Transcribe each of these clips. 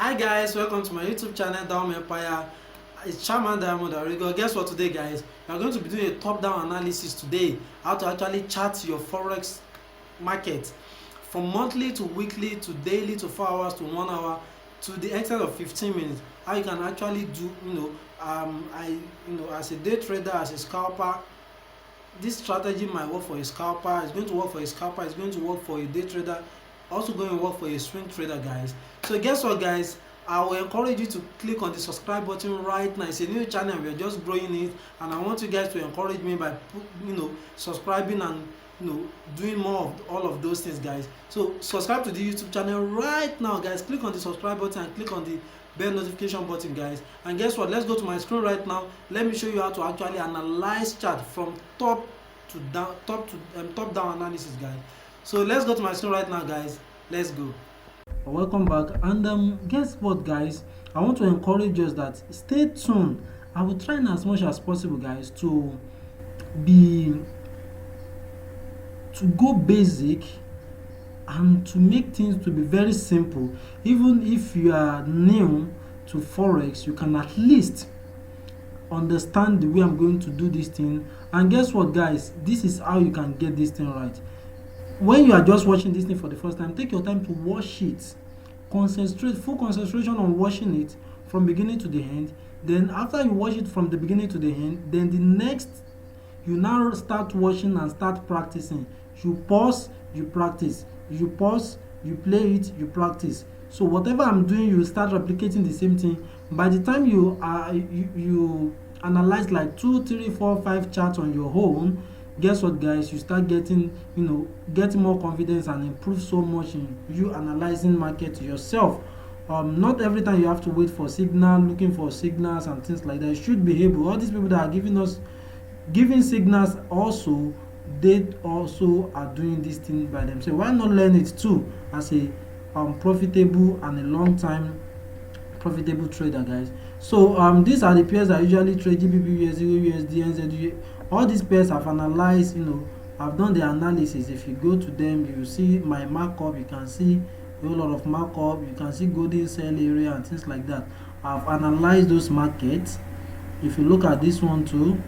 Hi guys, welcome to my YouTube channel DAOM Empire. It's Chairman Diamond Arigo. Guess what today guys? We are going to be doing a top-down analysis today. How to actually chart your Forex market from monthly to weekly to daily to 4 hours to 1 hour to the extent of 15 minutes. How you can actually do, as a day trader, as a scalper, this strategy might work for a scalper, it's going to work for a scalper, it's going to work for a day trader, also going to work for a swing trader guys. So guess what guys, I will encourage you to click on the subscribe button right now. It's a new channel, we're just growing it, and I want you guys to encourage me by subscribing and doing more of all of those things guys. So subscribe to the YouTube channel right now guys. Click on the subscribe button and click on the bell notification button guys. And guess what, let's go to my screen right now. Let me show you how to actually analyze chart from top down analysis guys. So let's go to my screen right now guys. Let's go. Welcome back. And guess what guys, I want to encourage us that stay tuned. I will try as much as possible guys to go basic and to make things to be very simple. Even if you are new to Forex, you can at least understand the way I'm going to do this thing. And guess what guys, this is how you can get this thing right. When you are just watching this thing for the first time, take your time to watch it. Concentrate, full concentration on watching it from beginning to the end. Then after you watch it from the beginning to the end, then the next, you now start watching and start practicing. You pause, you practice. You pause, you play it, you practice. So whatever I'm doing, you start replicating the same thing. By the time you analyze like 2, 3, 4, 5 charts on your own, guess what guys, you start getting more confidence and improve so much in you analyzing market yourself. Not every time you have to wait for signal, looking for signals and things like that. You should be able, all these people that are giving signals also, they also are doing this thing by themselves. Why not learn it too as a profitable and a long time profitable trader guys? So these are the pairs I usually trade: GBP, USD, NZD. All these pairs I've analyzed, I've done the analysis. If you go to them, you see my markup, you can see a whole lot of markup, you can see golden sell area and things like that. I've analyzed those markets. If you look at this one too,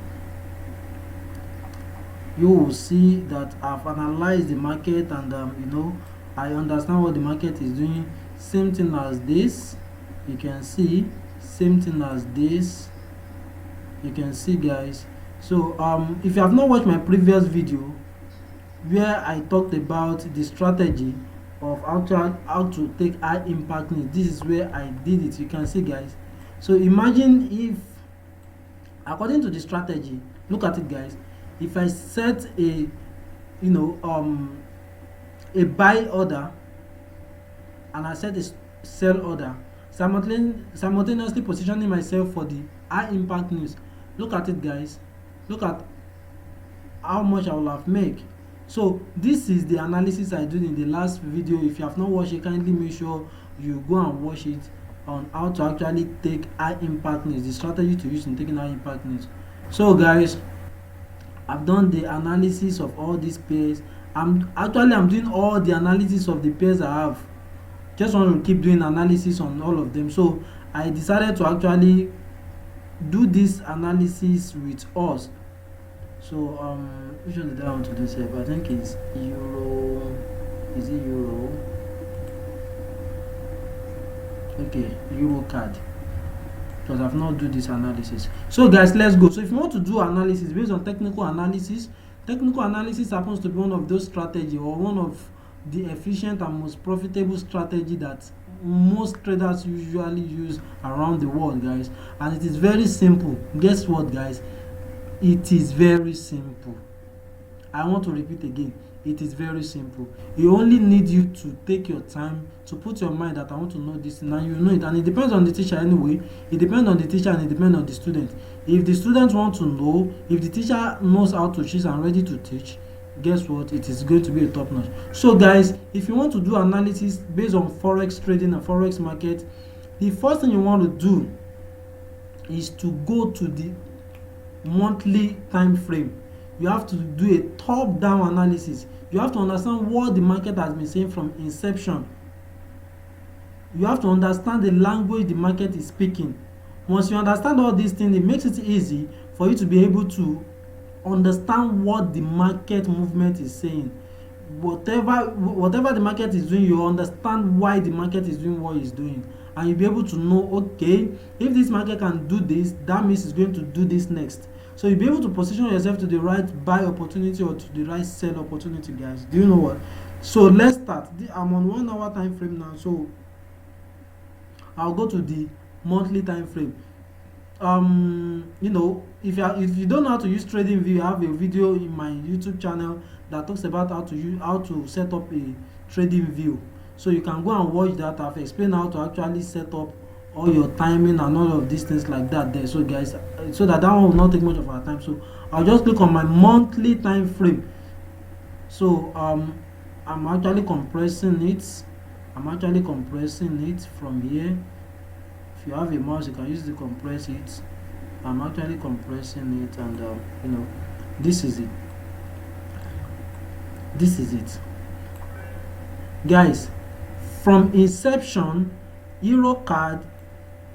you will see that I've analyzed the market, and I understand what the market is doing. Same thing as this, you can see, same thing as this, you can see guys. So if you have not watched my previous video where I talked about the strategy of how to take high impact news, this is where I did it. You can see guys. So imagine if, according to the strategy, look at it guys, if I set a buy order and I set a sell order, simultaneously positioning myself for the high impact news, look at it guys, look at how much I will have made. So this is the analysis I did in the last video. If you have not watched it, kindly make sure you go and watch it on how to actually take high impact news, the strategy to use in taking high impact news. So guys, I've done the analysis of all these pairs. I'm doing all the analysis of the pairs I have. Just want to keep doing analysis on all of them. So I decided to actually do this analysis with us. So which one did I want to do? I think it's euro. Is it euro? Okay, euro card, because I've not do this analysis. So guys, let's go. So if you want to do analysis based on technical analysis happens to be one of those strategy, or one of the efficient and most profitable strategy that most traders usually use around the world guys. And it is very simple. Guess what guys, it is very simple. I want to repeat again, it is very simple. You only need you to take your time to put your mind that I want to know this, and you know it. And it depends on the teacher anyway. It depends on the teacher and it depends on the student. If the student want to know, if the teacher knows how to teach and ready to teach, guess what, it is going to be a top notch. So guys, if you want to do analysis based on Forex trading and Forex market, the first thing you want to do is to go to the monthly time frame. You have to do a top down analysis. You have to understand what the market has been saying from inception. You have to understand the language the market is speaking. Once you understand all these things, it makes it easy for you to be able to understand what the market movement is saying. Whatever the market is doing, you understand why the market is doing what it's doing, and you'll be able to know, okay, if this market can do this, that means it's going to do this next. So you'll be able to position yourself to the right buy opportunity or to the right sell opportunity, guys. Do you know what? So let's start. I'm on 1 hour time frame now, so I'll go to the monthly time frame. You know, if you don't know how to use TradingView, I have a video in my YouTube channel that talks about how to set up a TradingView. So you can go and watch that. I've explained how to actually set up all your timing and all of these things like that there. So guys, so that one will not take much of our time. So I'll just click on my monthly time frame. So I'm actually compressing it. From here. If you have a mouse, you can use to compress it. I'm actually compressing it, and you know, this is it, guys. From inception, Euro card.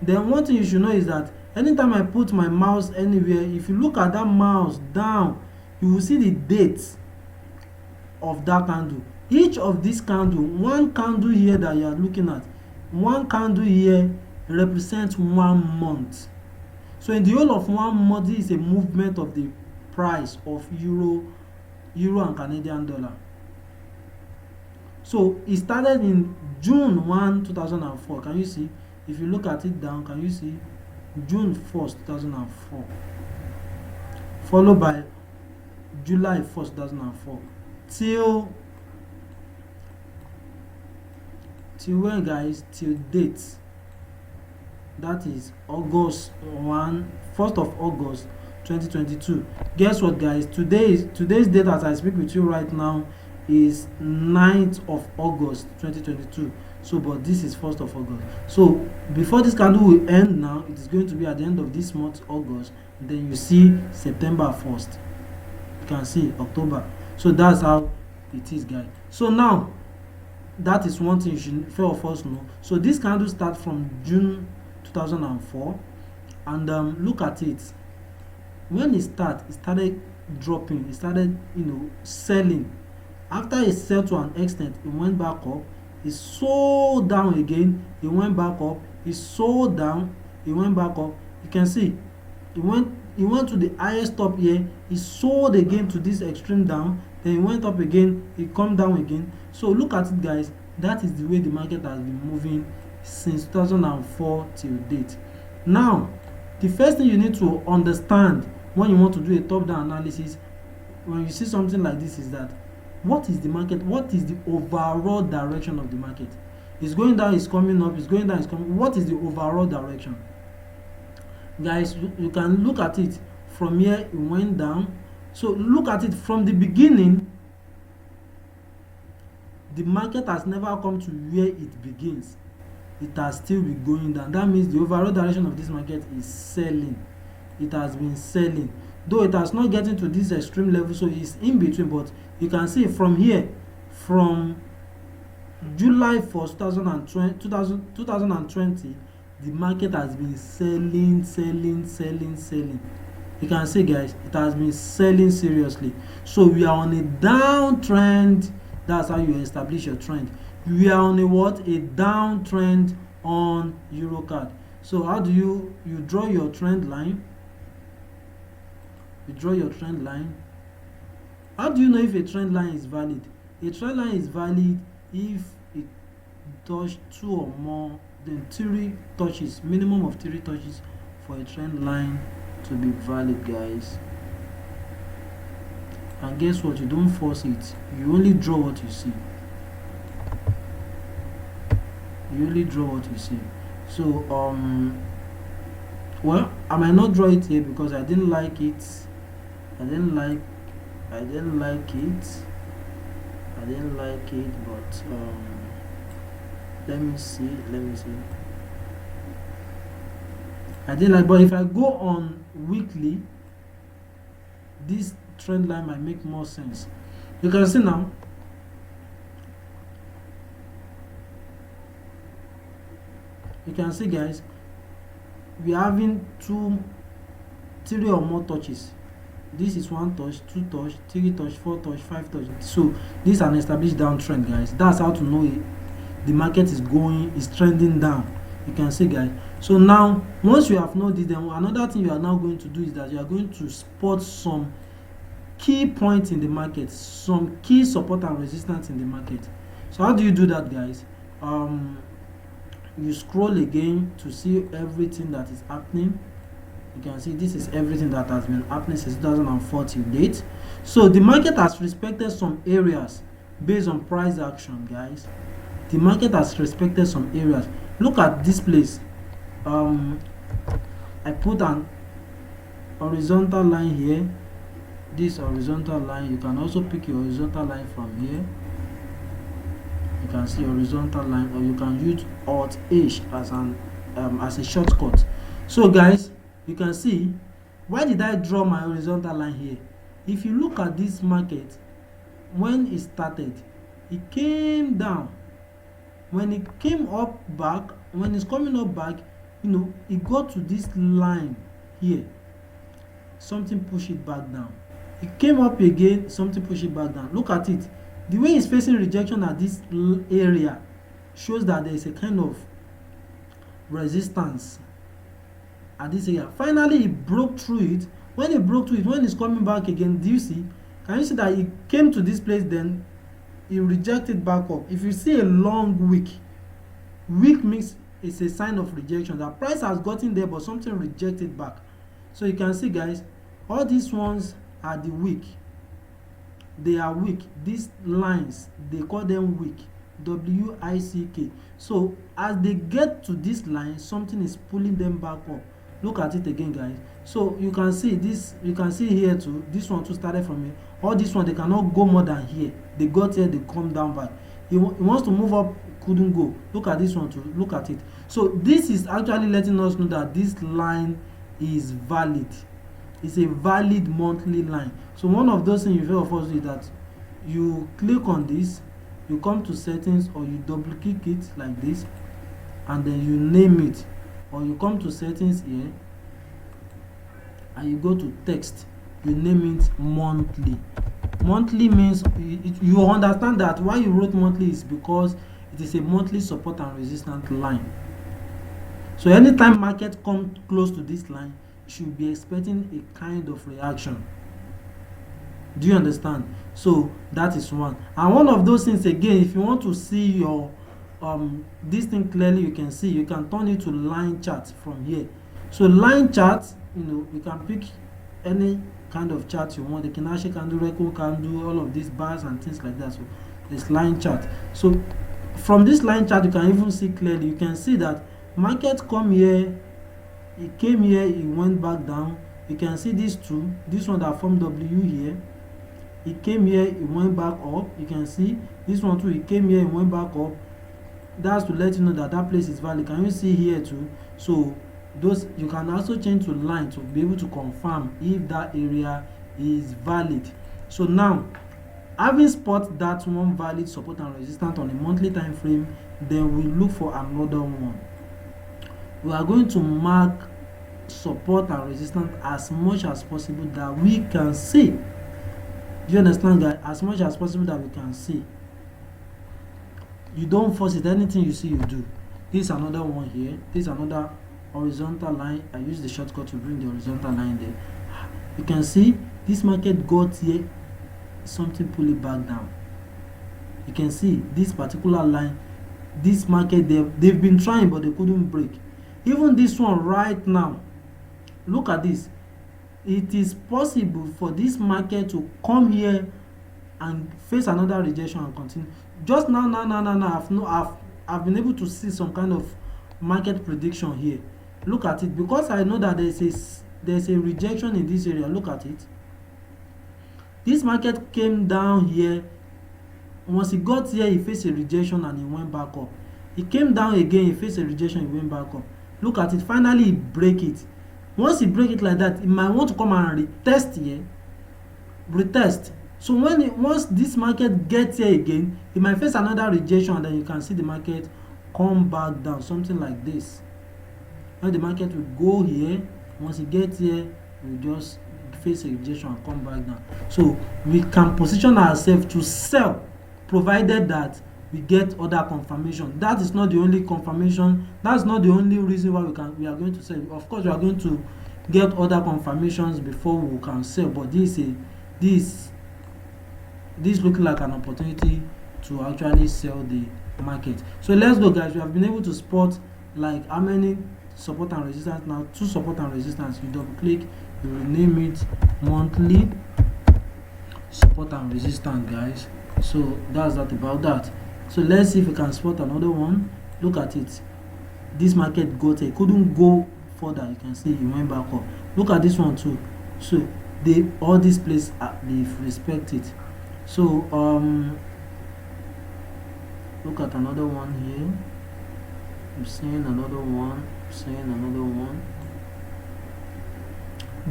Then one thing you should know is that anytime I put my mouse anywhere, if you look at that mouse down, you will see the date of that candle. Each of these candle, one candle here that you are looking at, one candle here represents 1 month. So in the whole of 1 month, this is a movement of the price of euro and Canadian dollar. So it started in June 1, 2004. Can you see? If you look at it down, can you see? June 1st, 2004. Followed by July 1st, 2004. Till when, guys? Till date. That is August 1st of August 2022. Guess what, guys? Today's date as I speak with you right now is 9th of August 2022. So but this is 1st of August. So before this candle will end now, it is going to be at the end of this month, August. Then you see September 1st. You can see October. So that's how it is, guys. So now that is one thing you should few of us know. So this candle starts from June 2004, and look at it. When it started dropping. It started, selling. After it sell to an extent, it went back up. It sold down again. It went back up. It sold down. It went back up. You can see it went to the highest top here. It sold again to this extreme down. Then it went up again. It come down again. So look at it, guys. That is the way the market has been moving since 2004 till date. Now, the first thing you need to understand when you want to do a top-down analysis, when you see something like this, is that what is the market? What is the overall direction of the market? It's going down, it's coming up, it's going down, it's coming. What is the overall direction? Guys, you can look at it from here. It went down. So look at it from the beginning. The market has never come to where it begins. It has still been going down. That means the overall direction of this market is selling. It has been selling, though it has not gotten to this extreme level, so it's in between. But you can see from here, from July 1st 2020, the market has been selling. You can see, guys, it has been selling seriously. So we are on a downtrend. That's how you establish your trend. We are on a what? A downtrend on Eurocard. So how do you draw your trend line? You draw your trend line. How do you know if a trend line is valid? A trend line is valid if it touches 2 or more, then 3 touches, minimum of 3 touches for a trend line to be valid, guys. And guess what? You don't force it. You only draw what you see. So well, I might not draw it here because I didn't like it. I didn't like it, but let me see. I didn't like, but if I go on weekly, this trend line might make more sense. You can see now. can see, guys, we're having 3 or more touches. This is 1 touch, 2 touch, 3 touch, 4 touch, 5 touch. So this is an established downtrend, guys. That's how to know it. The market is trending down. You can see, guys. So now once you have noticed, then another thing you are now going to do is that you are going to spot some key points in the market, some key support and resistance in the market. So how do you do that, guys? You scroll again to see everything that is happening. You can see this is everything that has been happening since 2004 till date. So the market has respected some areas based on price action, guys. The market has respected some areas. Look at this place. I put an horizontal line here. This horizontal line, you can also pick your horizontal line from here. You can see horizontal line, or you can use Alt H as a shortcut. So guys, you can see, why did I draw my horizontal line here? If you look at this market, when it started, it came down. When it came up back, when it's coming up back, it got to this line here. Something pushed it back down. It came up again, something pushed it back down. Look at it. The way it's facing rejection at this area shows that there is a kind of resistance at this area. Finally, it broke through it. When it broke through it, when it's coming back again, do you see? Can you see that it came to this place, then it rejected back up? If you see a long wick means it's a sign of rejection. The price has gotten there, but something rejected back. So you can see, guys, all these ones are the wick. They are weak. These lines, they call them wick, W-I-C-K. So as they get to this line, something is pulling them back up. Look at it again, guys. So you can see this, you can see here too, this one too started from here. All this one, they cannot go more than here. They got here, they come down back. He wants to move up, couldn't go. Look at this one too, look at it. So this is actually letting us know that this line is valid. It's a valid monthly line. So one of those things you feel of us is that you click on this, you come to settings, or you double click it like this, and then you name it, or you come to settings here and you go to text, you name it monthly. Monthly means you understand that why you wrote monthly is because it is a monthly support and resistance line. So anytime market comes close to this line, you should be expecting a kind of reaction. Do you understand? So that is one. And one of those things, again, if you want to see your this thing clearly, you can see, you can turn it to line chart from here. So line chart, you can pick any kind of chart you want. The Kinashi can do, Reco can do, all of these bars and things like that. So this line chart. So from this line chart, you can even see clearly. You can see that market come here, it came here, it went back down. You can see these two, this one that formed W here, it came here, it went back up. You can see this one too, it came here, it went back up. That's to let you know that that place is valid. Can you see here too? So those, you can also change to line to be able to confirm if that area is valid. So now, having spot that one valid support and resistance on a monthly time frame, then we look for another one. We are going to mark support and resistance as much as possible that we can see. Do you understand, guys? As much as possible that we can see. You don't force it. Anything you see, you do. This is another one here. This is another horizontal line. I use the shortcut to bring the horizontal line there. You can see this market got here, something pull it back down. You can see this particular line, this market, they've been trying, but they couldn't break. Even this one right now, look at this. It is possible for this market to come here and face another rejection and continue. Just now, I've been able to see some kind of market prediction here. Look at it, because I know that there's a rejection in this area. Look at it. This market came down here. Once it got here, it faced a rejection and it went back up. It came down again, it faced a rejection, it went back up. Look at it. Finally, it break it. Once it break it like that, it might want to come and retest here. Retest. So once this market gets here again, it might face another rejection, and then you can see the market come back down, something like this. when the market will go here. Once it gets here, we just face a rejection and come back down. So we can position ourselves to sell, provided that we get other confirmation. That is not the only confirmation. That's not the only reason why we are going to sell. Of course, we are going to get other confirmations before we can sell, but this looking like an opportunity to actually sell the market. So let's go, guys. We have been able to spot like how many support and resistance now. 2 support and resistance. You double click, you rename it monthly support and resistance, guys. So that's that about that. So let's see if we can spot another one. Look at it. This market got it, couldn't go further. You can see it went back up. Look at this one too. So all these places they respect it. So look at another one here. I'm seeing another one.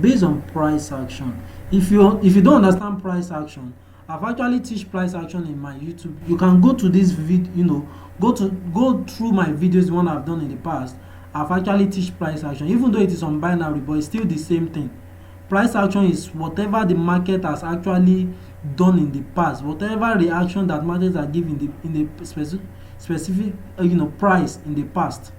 Based on price action, if you don't understand price action, I've actually teach price action in my YouTube. You can go to this video, go through my videos, the one I've done in the past. I've actually teach price action, even though it is on binary, but it's still the same thing. Price action is whatever the market has actually done in the past, whatever reaction that markets are giving in the specific price in the past.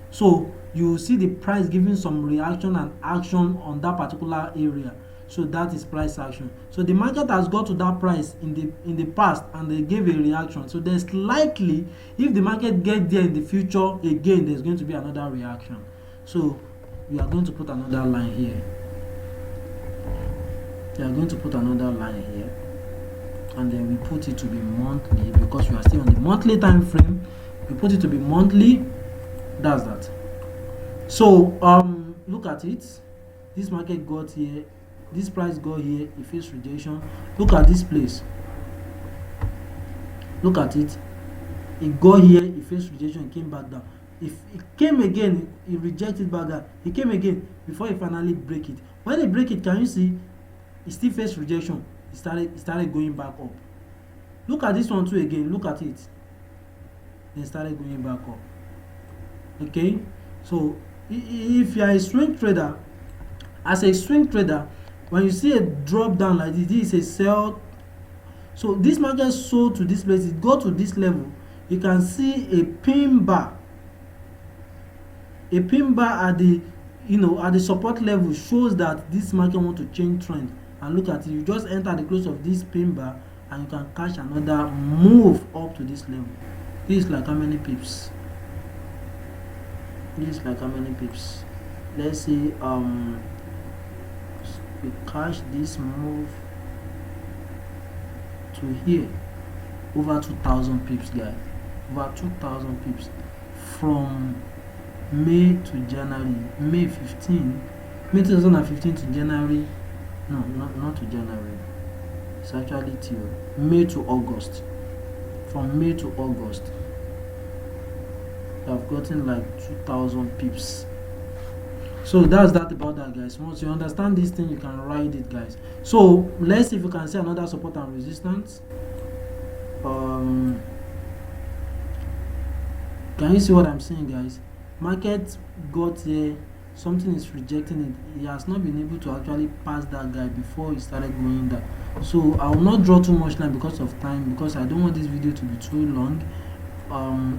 So you see the price giving some reaction and action on that particular area. So that is price action. So the market has got to that price in the past and they gave a reaction. So there's likely, if the market gets there in the future again, there's going to be another reaction. So we are going to put another line here. We are going to put another line here, and then we put it to be monthly because we are still on the monthly time frame. We put it to be monthly. That's that. So look at it. This market got here. This price got here, it faced rejection. Look at this place. Look at it. It got here, it faced rejection, it came back down. If it came again, it rejected back down. It came again before it finally break it. When it break it, can you see? It still faced rejection. It started going back up. Look at this one too again. Look at it. Then started going back up. Okay. So if you are a swing trader, as a swing trader, when you see a drop down like this is a sell. So this market sold to this place, it got to this level. You can see a pin bar. A pin bar at the at the support level shows that this market want to change trend. And look at it, you just enter the close of this pin bar and you can catch another move up to this level. This is like how many pips? This is like how many pips? Let's see, we catch this move to here, over 2,000 pips, guys. Over 2,000 pips from May to January, May 2015 to January. No, not to January. It's actually till May to August. From May to August, I've gotten like 2,000 pips. So that's that about that, guys. Once you understand this thing, you can ride it, guys. So let's see if you can see another support and resistance. Can you see what I'm saying, guys? Market got here, something is rejecting it. He has not been able to actually pass that guy before he started going down. So I will not draw too much line because of time, because I don't want this video to be too long.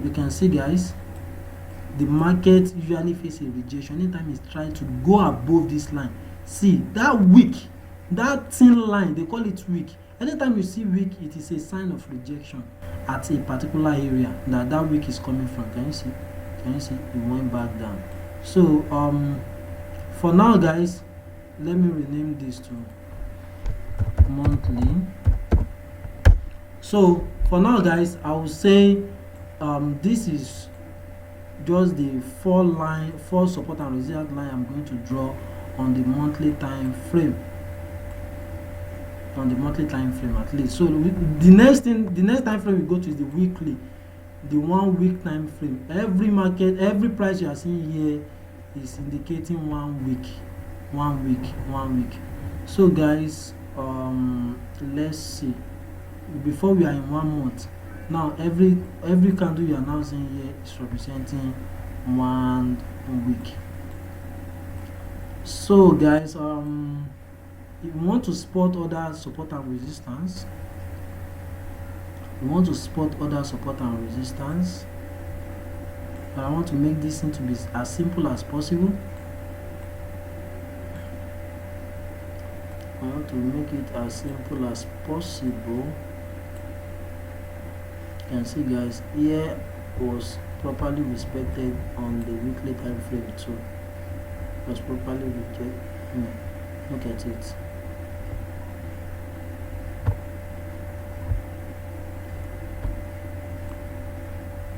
You can see, guys, the market usually faces a rejection anytime it's trying to go above this line. See that wick, that thin line, they call it wick. Anytime you see wick, it is a sign of rejection at a particular area that wick is coming from. Can you see? Can you see? It went back down. So for now, guys, let me rename this to monthly. So for now, guys, I will say this is just the four support and resistance line I'm going to draw on the monthly time frame. On the monthly time frame, at least. So the next time frame we go to is the weekly, the 1 week time frame. Every market, every price you are seeing here is indicating 1 week, 1 week, 1 week. So guys, let's see, before we are in 1 month now, every candle you are now seeing here is representing 1 week. So guys, if you want to spot other support and resistance, but I want to make this thing to be as simple as possible. I want to make it as simple as possible. You can see guys, here was properly respected on the weekly time frame too. Was properly rejected. Look at it.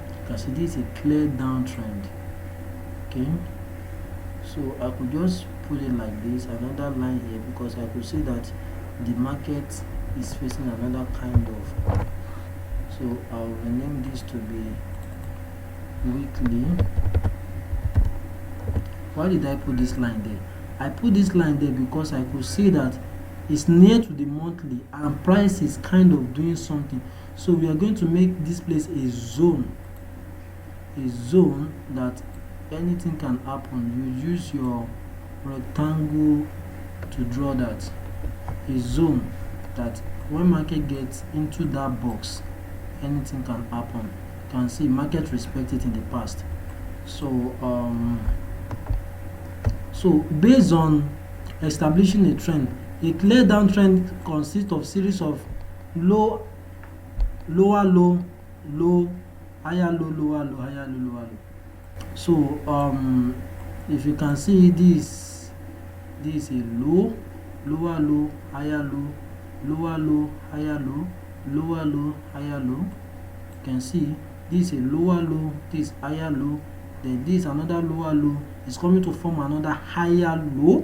You can see this is a clear downtrend. Okay, so I could just put it like this, another line here, because I could see that the market is facing another kind of. So I'll rename this to be weekly. Why did I put this line there? I put this line there because I could see that it's near to the monthly and price is kind of doing something. So we are going to make this place a zone that anything can happen. You use your rectangle to draw that, a zone that when market gets into that box, anything can happen. You can see market respected in the past. So based on establishing a trend, a clear downtrend consists of series of lower low, low, higher low, lower low, higher low, lower low. So if you can see this is a low, lower low, higher low, lower low, higher low, lower low, higher low. You can see this is a lower low, this higher low, then this another lower low is coming to form another higher low,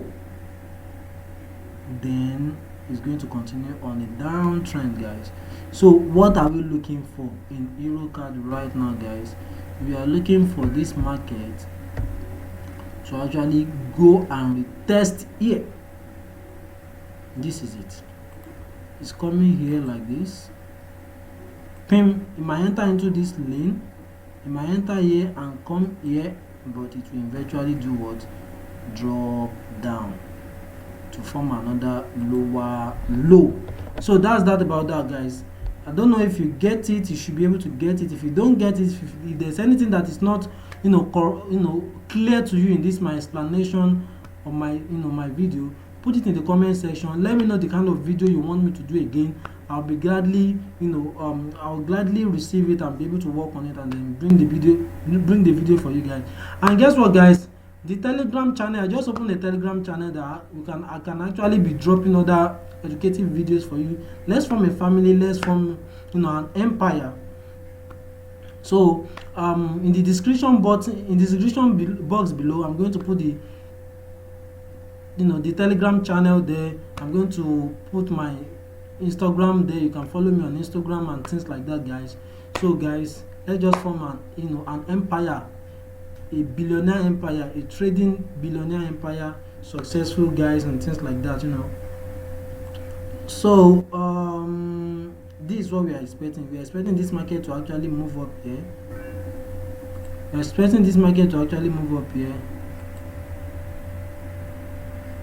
then it's going to continue on a downtrend, guys. So what are we looking for in EuroCAD right now, guys? We are looking for this market to actually go and retest here. This is it. It's coming here like this. It might enter into this lane, it might enter here and come here, but it will eventually do what? Drop down to form another lower low. So that's that about that, guys. I don't know if you get it. You should be able to get it. If you don't get it, if there's anything that is not clear to you in this my explanation or my my video, put it in the comment section. Let me know the kind of video you want me to do again. I'll be gladly I'll gladly receive it and be able to work on it and then bring the video for you guys. And guess what, guys? The Telegram channel, I just opened a Telegram channel that I can actually be dropping other educative videos for you. Let's form a family, let's form an empire. So in the description box below, I'm going to put the the Telegram channel there. I'm going to put my Instagram there. You can follow me on Instagram and things like that, guys. So guys, let's just form an empire, a billionaire empire, a trading billionaire empire, successful guys and things like that, So this is what we are expecting. We are expecting this market to actually move up here.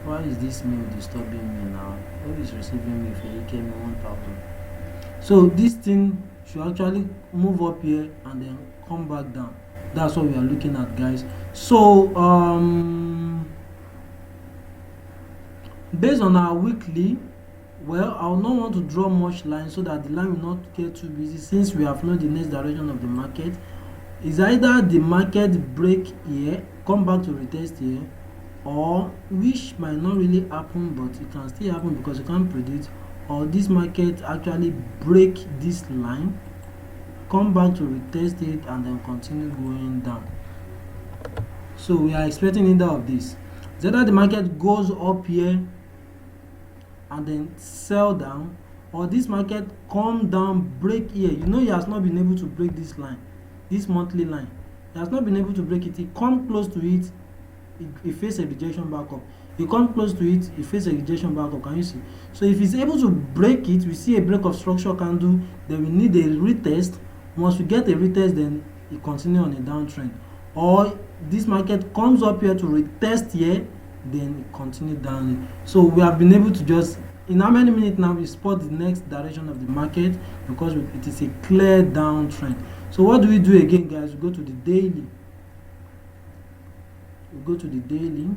Why is this mail disturbing me now? Who is receiving me if he gave me 1,000? So this thing should actually move up here and then come back down. That's what we are looking at, guys. So based on our weekly, well, I will not want to draw much line so that the line will not get too busy, since we have known the next direction of the market is either the market break here, come back to retest here, or which might not really happen, but it can still happen because you can't predict, or this market actually break this line, come back to retest it and then continue going down. So we are expecting either of this. It's either the market goes up here and then sell down, or this market come down, break here. He has not been able to break this line, this monthly line. He has not been able to break it. He come close to it, he face a rejection back up. He come close to it, he face a rejection back up. Can you see? So if he's able to break it, we see a break of structure candle, then we need a retest. Once we get a retest, then it continue on a downtrend. Or this market comes up here to retest here, then it continued down. So we have been able to just, in how many minutes now, we spot the next direction of the market because it is a clear downtrend. So what do we do again, guys? We go to the daily. We go to the daily.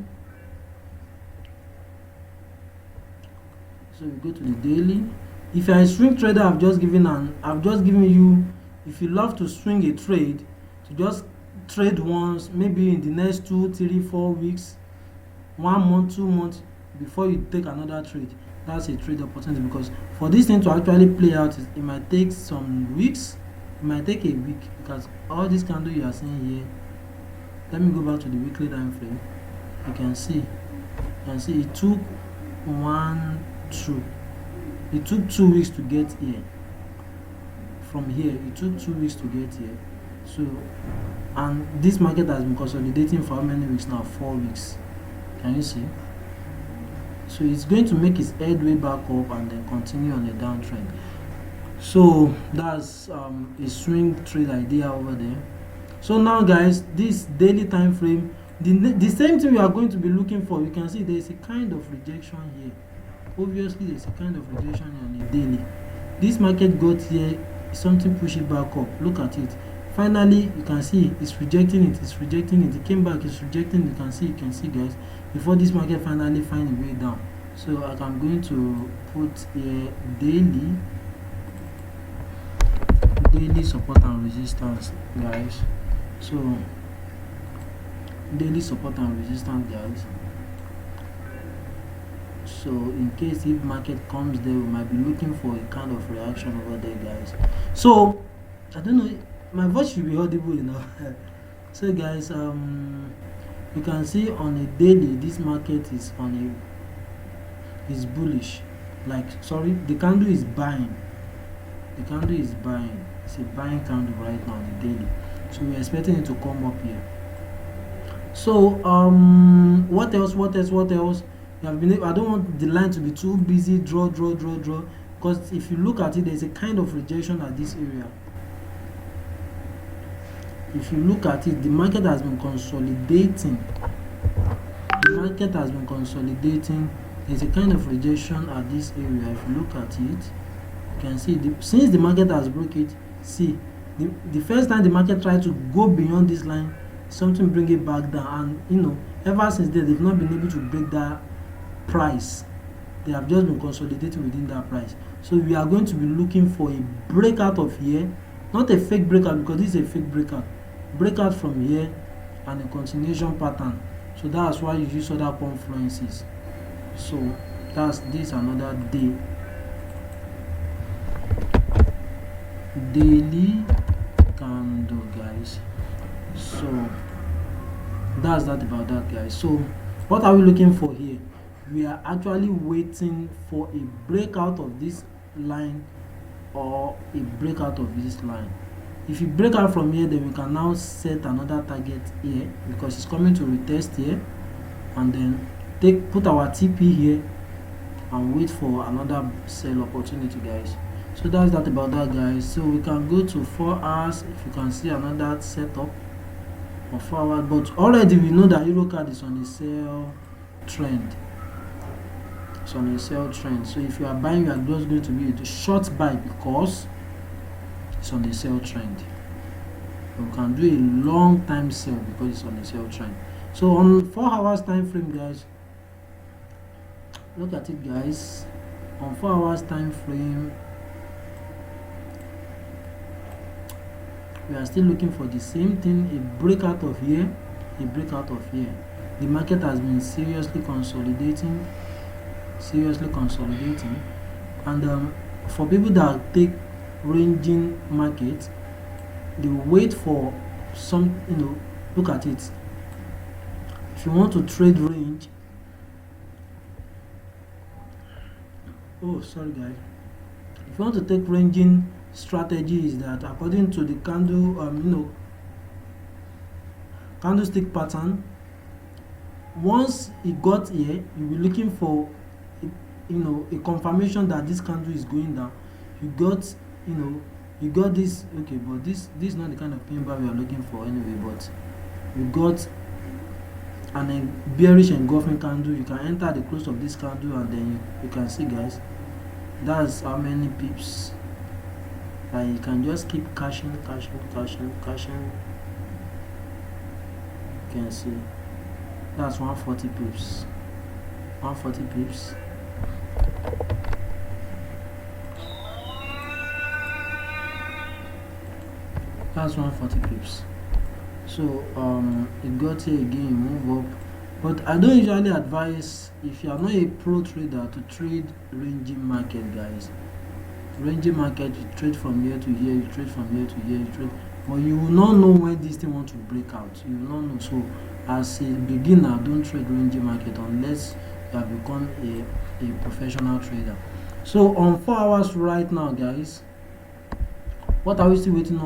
So we go to the daily. If you're a swing trader, I've just given you, if you love to swing a trade, to just trade once, maybe in the next 2, 3, 4 weeks, 1 month, 2 months before you take another trade. That's a trade opportunity, because for this thing to actually play out, it might take some weeks, it might take a week, because all this candle you are seeing here, let me go back to the weekly time frame. You can see it took 2 weeks to get here. From here it took 2 weeks to get here. So, and this market has been consolidating for how many weeks now? 4 weeks. Can you see? So it's going to make its headway back up and then continue on a downtrend. So that's a swing trade idea over there. So now, guys, this daily time frame, the same thing we are going to be looking for. You can see there is a kind of rejection here. Obviously there's a kind of rejection on the daily. This market got here, something push it back up. Look at it. Finally, you can see it's rejecting it. It came back, it's rejecting. You can see, guys, before this market finally find a way down. So I'm going to put here daily support and resistance, guys. So daily support and resistance, guys. So in case if market comes there, we might be looking for a kind of reaction over there, guys. So I don't know, my voice should be audible enough. So guys, you can see on a daily, this market is is bullish. The candle is buying. It's a buying candle right now on the daily. So we're expecting it to come up here. So what else? You have been able, I don't want the line to be too busy, draw, because if you look at it, there's a kind of rejection at this area. If you look at it, the market has been consolidating. There's a kind of rejection at this area. If you look at it, you can see since the market has broke it, see the first time the market tried to go beyond this line, something bring it back down, and ever since then they've not been able to break that price. They have just been consolidating within that price. So we are going to be looking for a breakout of here, not a fake breakout, because this is a fake breakout from here, and a continuation pattern. So that's why you use other confluences. So that's this another daily candle, guys. So that's that about that, guys. So what are we looking for here? We are actually waiting for a breakout of this line or a breakout of this line. If you break out from here, then we can now set another target here, because it's coming to retest here, and then put our TP here and wait for another sell opportunity, guys. So that's that about that, guys. So we can go to 4 hours. If you can see another setup of 4 hours, but already we know that EuroCAD is on a sell trend. So if you are buying, you are just going to be a short buy because it's on the sell trend. You can do a long time sell because it's on the sell trend. So on 4 hours time frame, guys, look at it, guys. On 4 hours time frame, we are still looking for the same thing, a breakout of here, a breakout of here. The market has been seriously consolidating, and for people that take ranging market, they wait for some, look at it. If you want to trade range, if you want to take ranging strategy, is that according to the candlestick pattern, once it got here, you'll be looking for a confirmation that this candle is going down. You got this, okay, but this is not the kind of pin bar we are looking for anyway, but you got an bearish engulfing candle, you can enter the close of this candle, and then you can see, guys, that's how many pips. You can just keep cashing. You can see that's 140 pips. 140 pips. That's 140 pips. So it got here again, move up. But I don't usually advise, if you are not a pro trader, to trade ranging market, guys. Ranging market, you trade from here to here, you trade from here to here, you trade, but you will not know when this thing want to break out. You will not know. So as a beginner, don't trade ranging market unless you have become a professional trader. So on 4 hours right now, guys, what are we still waiting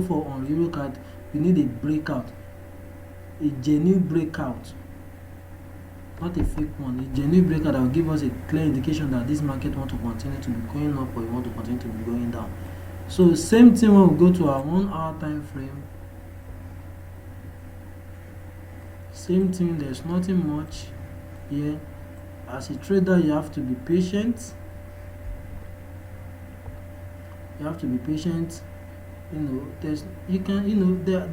for on EuroCAD? We need a breakout, a genuine breakout, not a fake one. A genuine breakout that will give us a clear indication that this market want to continue to be going up, or you want to continue to be going down. So same thing when we go to our 1 hour time frame. Same thing, there's nothing much here. As a trader, you have to be patient. You have to be patient. There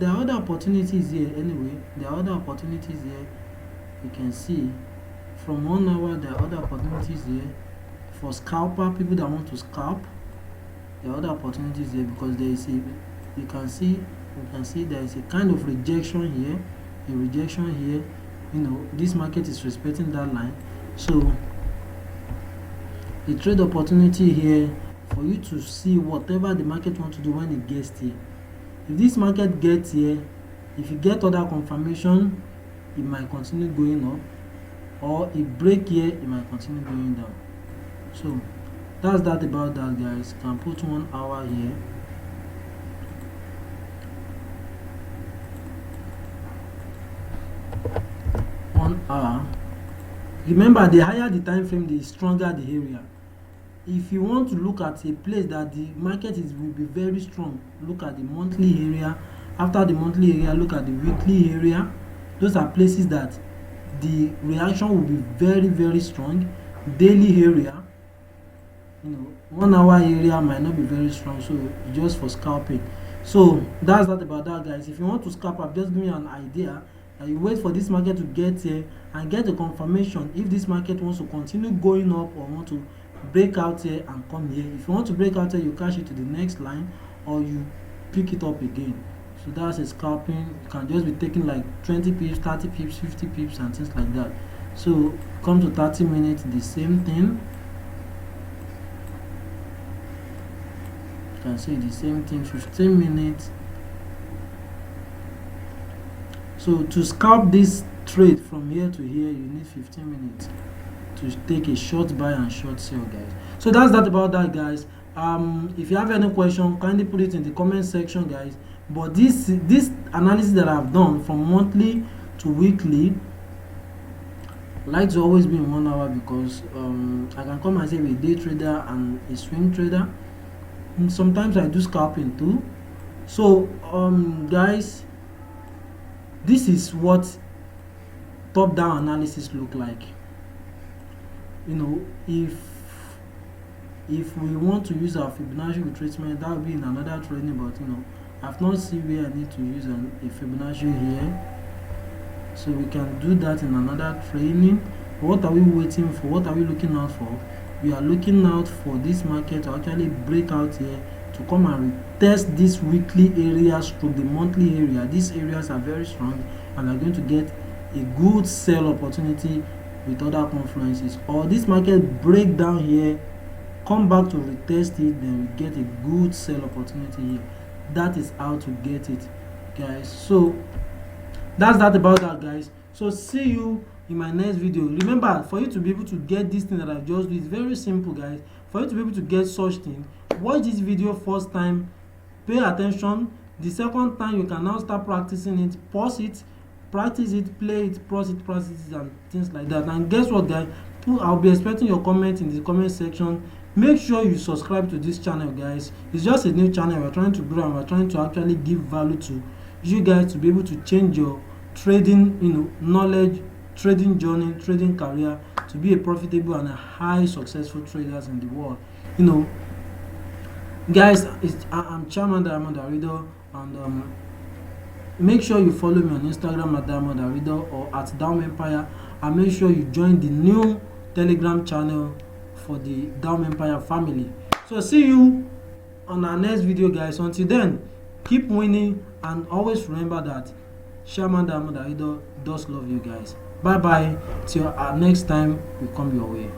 are other opportunities here anyway. There are other opportunities here. You can see from 1 hour, there are other opportunities here for scalper, people that want to scalp. There are other opportunities here because there is you can see there is a kind of rejection here, this market is respecting that line. So a trade opportunity here for you to see whatever the market wants to do when it gets here. If this market gets here, if you get other confirmation, it might continue going up, or it break here, it might continue going down. So that's that about that, guys. Can put 1 hour here. Remember, the higher the time frame, the stronger the area. If you want to look at a place that the market will be very strong, look at the monthly area. After the monthly area, look at the weekly area. Those are places that the reaction will be very, very strong. Daily area, 1 hour area might not be very strong, so just for scalping. So that's that about that, guys. If you want to scalp up, just give me an idea. You wait for this market to get here and get a confirmation if this market wants to continue going up or want to break out here and come here. If you want to break out here, you cash it to the next line, or you pick it up again. So that's a scalping. You can just be taking like 20 pips, 30 pips, 50 pips, and things like that. So come to 30 minutes, the same thing. You can say the same thing. 15 minutes. So to scalp this trade from here to here, you need 15 minutes to take a short buy and short sell, guys. So that's that about that, guys. If you have any question, kindly put it in the comment section, guys. But this analysis that I've done from monthly to weekly, I like to always be in 1 hour because I can call myself a day trader and a swing trader, and sometimes I do scalping too. So guys, this is what top-down analysis look like. If we want to use our Fibonacci retracement, that will be in another training, but I've not seen where I need to use a Fibonacci here, so we can do that in another training. What are we waiting for? What are we looking out for? We are looking out for this market to actually break out here, to come and retest this weekly area stroke the monthly area. These areas are very strong and are going to get a good sell opportunity with other confluences. Or this market break down here, come back to retest it, then we get a good sell opportunity here. That is how to get it, guys. So that's that about that, guys. So see you in my next video. Remember, for you to be able to get this thing that I just do, it's very simple, guys. For you to be able to get such thing, watch this video first time, pay attention. The second time, you can now start practicing it. Pause it, practice it, play it, pause it, and things like that. And guess what, guys? I'll be expecting your comment in the comment section. Make sure you subscribe to this channel, guys. It's just a new channel. We're trying to grow and we're trying to actually give value to you guys to be able to change your trading, knowledge, trading journey, trading career to be a profitable and a high successful traders in the world. Guys, I'm Chairman Diamond Arido, and make sure you follow me on Instagram at Diamond Arido or at DAOM Empire, and make sure you join the new Telegram channel for the DAOM Empire family. So see you on our next video, guys. Until then, keep winning, and always remember that Chairman Diamond Arido does love you guys. Bye bye till our next time we come your way.